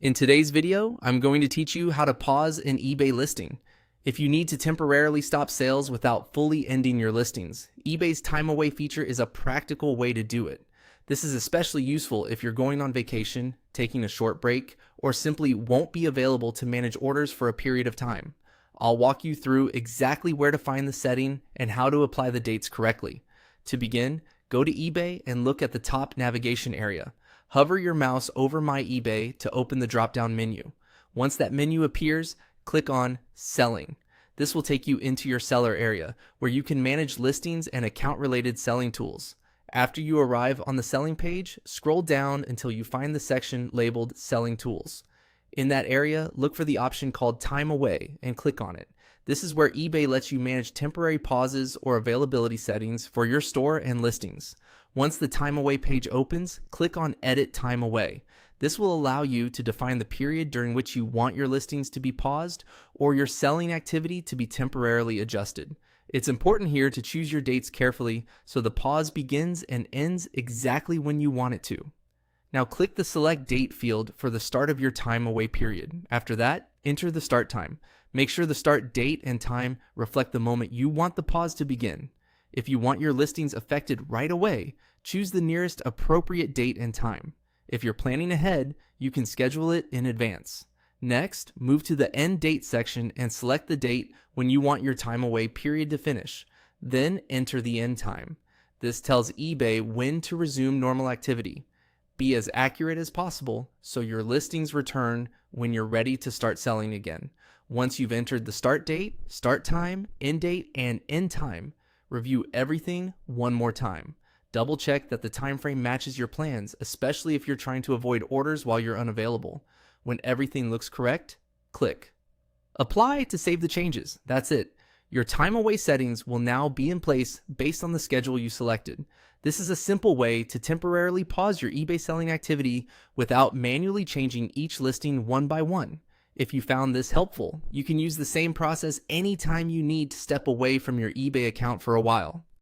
In today's video, I'm going to teach you how to pause an eBay listing. If you need to temporarily stop sales without fully ending your listings, eBay's time away feature is a practical way to do it. This is especially useful if you're going on vacation, taking a short break, or simply won't be available to manage orders for a period of time. I'll walk you through exactly where to find the setting and how to apply the dates correctly. To begin, go to eBay and look at the top navigation area. Hover your mouse over My eBay to open the drop-down menu. Once that menu appears, click on Selling. This will take you into your seller area, where you can manage listings and account-related selling tools. After you arrive on the selling page, scroll down until you find the section labeled Selling Tools. In that area, look for the option called Time Away and click on it. This is where eBay lets you manage temporary pauses or availability settings for your store and listings. Once the Time Away page opens, click on Edit Time Away. This will allow you to define the period during which you want your listings to be paused or your selling activity to be temporarily adjusted. It's important here to choose your dates carefully so the pause begins and ends exactly when you want it to. Now click the Select Date field for the start of your time away period. After that, enter the start time. Make sure the start date and time reflect the moment you want the pause to begin. If you want your listings affected right away, choose the nearest appropriate date and time. If you're planning ahead, you can schedule it in advance. Next, move to the End Date section and select the date when you want your time away period to finish. Then enter the end time. This tells eBay when to resume normal activity. Be as accurate as possible so your listings return when you're ready to start selling again. Once you've entered the start date, start time, end date, and end time, review everything one more time. Double check that the time frame matches your plans, especially if you're trying to avoid orders while you're unavailable. When everything looks correct, click Apply to save the changes. That's it. Your time away settings will now be in place based on the schedule you selected. This is a simple way to temporarily pause your eBay selling activity without manually changing each listing one by one. If you found this helpful, you can use the same process anytime you need to step away from your eBay account for a while.